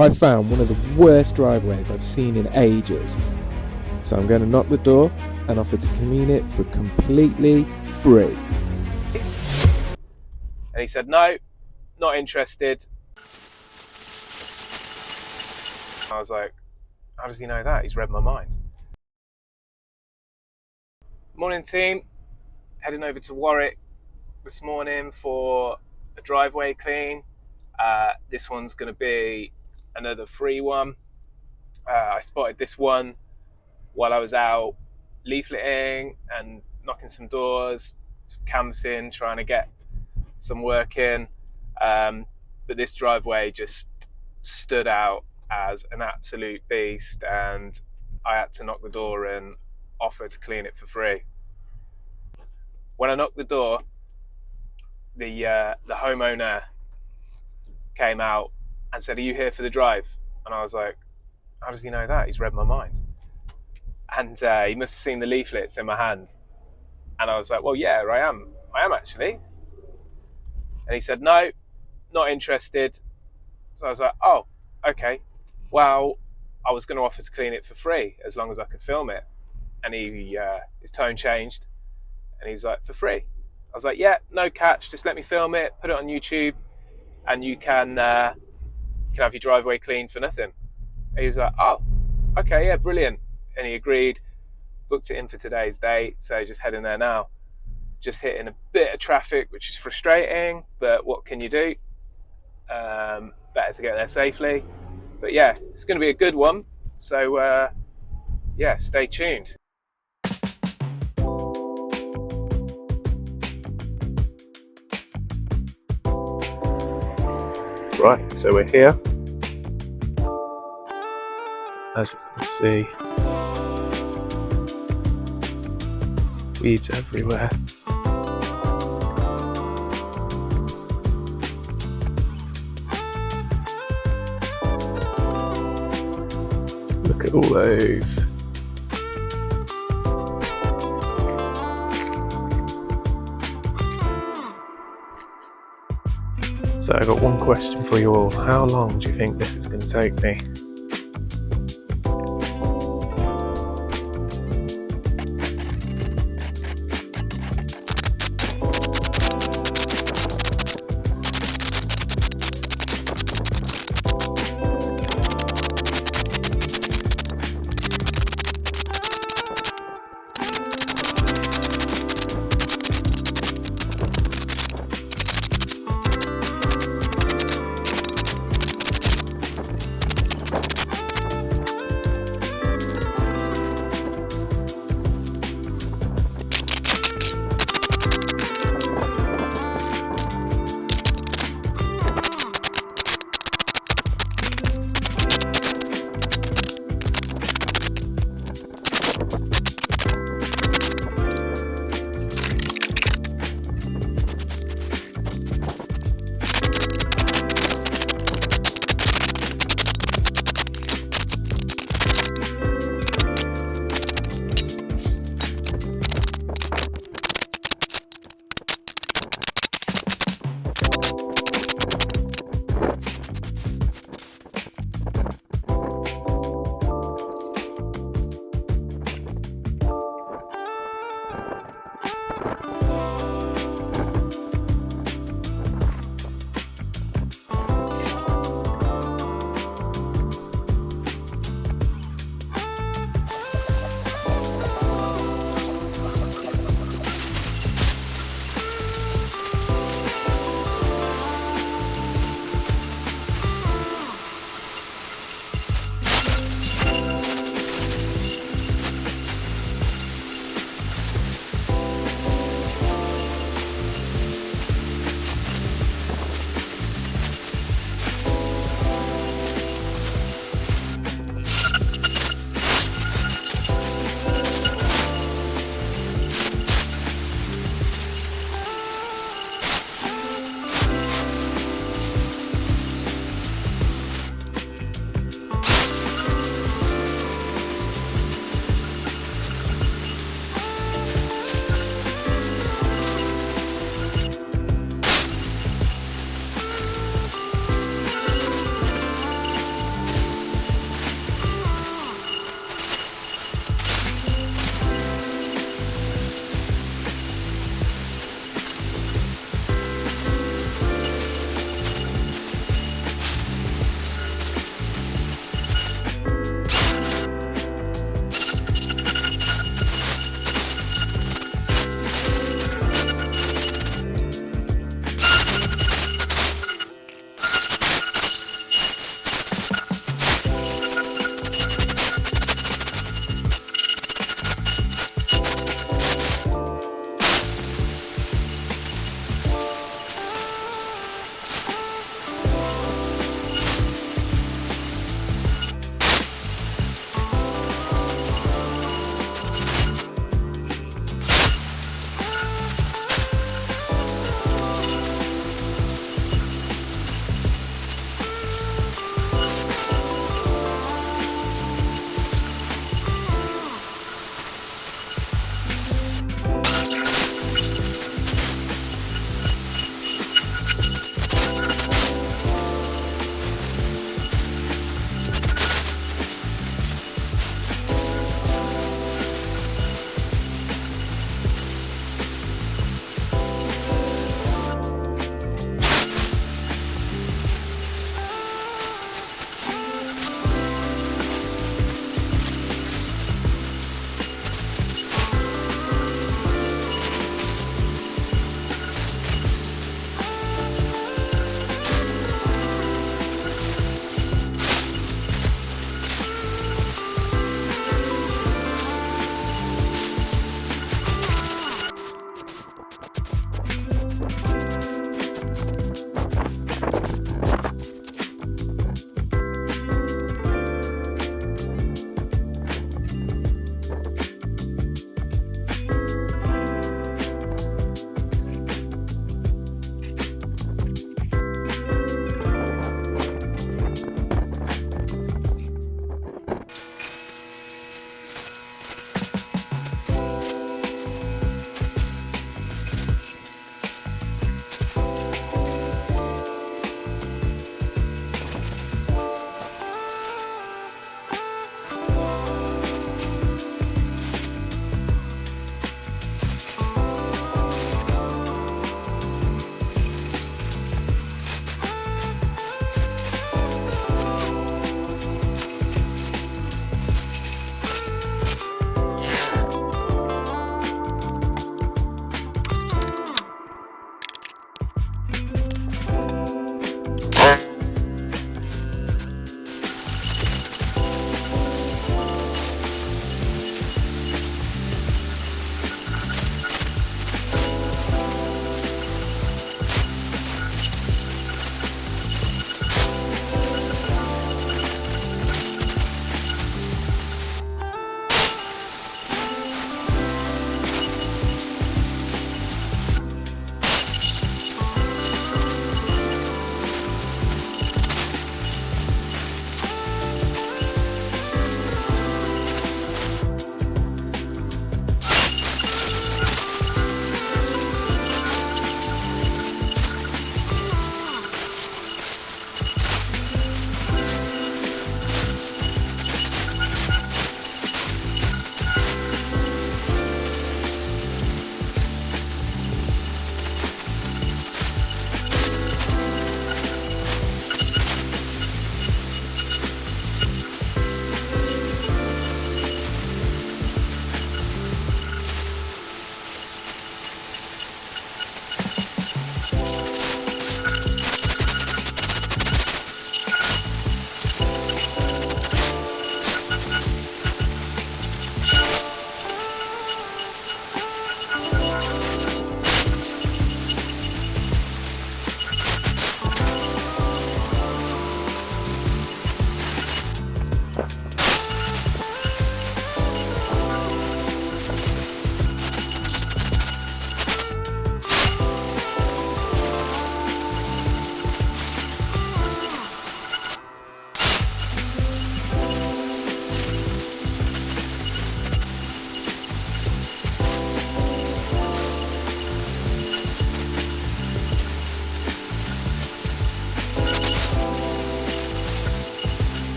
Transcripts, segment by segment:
I found one of the worst driveways I've seen in ages. So I'm going to knock the door and offer to clean it for completely free. And he said, no, not interested. I was like, how does he know that? He's read my mind. Morning team, heading over to Warwick this morning for a driveway clean. This one's going to be another free one. I spotted this one while I was out leafleting and knocking some doors, some canvassing, trying to get some work in. But this driveway just stood out as an absolute beast, and I had to knock the door and offer to clean it for free. When I knocked the door, the homeowner came out and said, "Are you here for the drive?" And I was like, how does he know that? He's read my mind. And he must have seen the leaflets in my hand. And I was like, well, yeah, I am actually. And he said, no, not interested. So I was like, oh, okay. Well, I was going to offer to clean it for free as long as I could film it. And his tone changed and he was like, for free? I was like, yeah, no catch. Just let me film it, put it on YouTube, and you can have your driveway cleaned for nothing. And he was like, oh, okay, yeah, brilliant. And he agreed, booked it in for today's date. So just heading there now. Just hitting a bit of traffic, which is frustrating, but what can you do? Better to get there safely. But yeah, it's going to be a good one. So yeah, stay tuned. Right, so we're here. As you can see, weeds everywhere. Look at all those. So I've got one question for you all. How long do you think this is going to take me?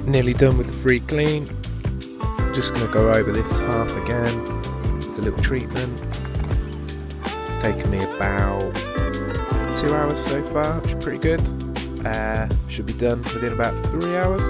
Nearly done with the free clean. Just going to go over this half again with a little treatment. It's taken me about 2 hours so far, which is pretty good. Should be done within about 3 hours.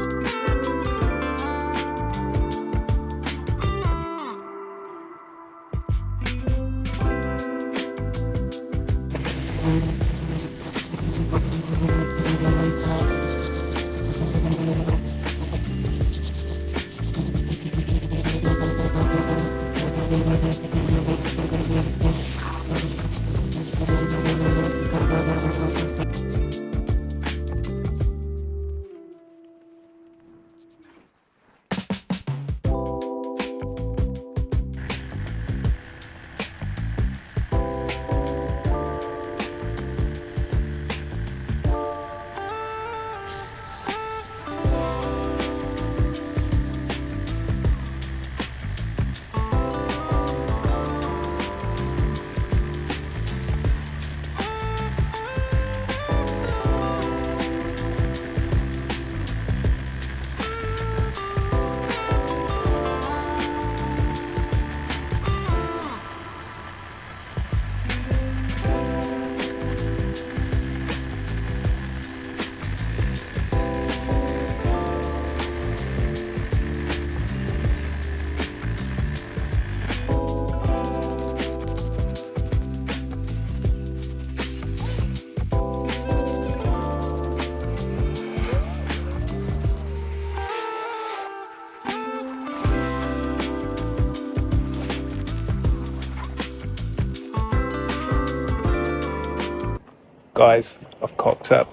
Guys, I've cocked up.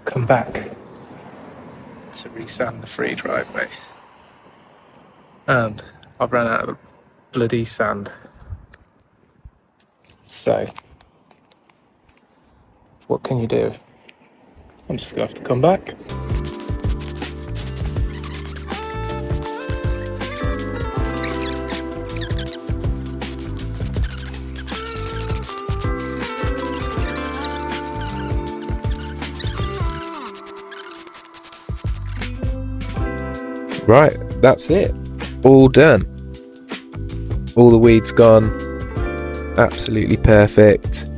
Come back to resand the free driveway. And I've run out of bloody sand. So, what can you do? I'm just going to have to come back. Right, that's it. All done. All the weeds gone. Absolutely perfect.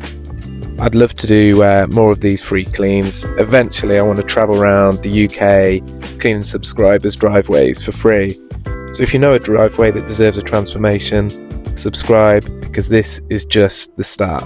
I'd love to do more of these free cleans. Eventually I want to travel around the UK cleaning subscribers' driveways for free. So if you know a driveway that deserves a transformation, subscribe, because this is just the start.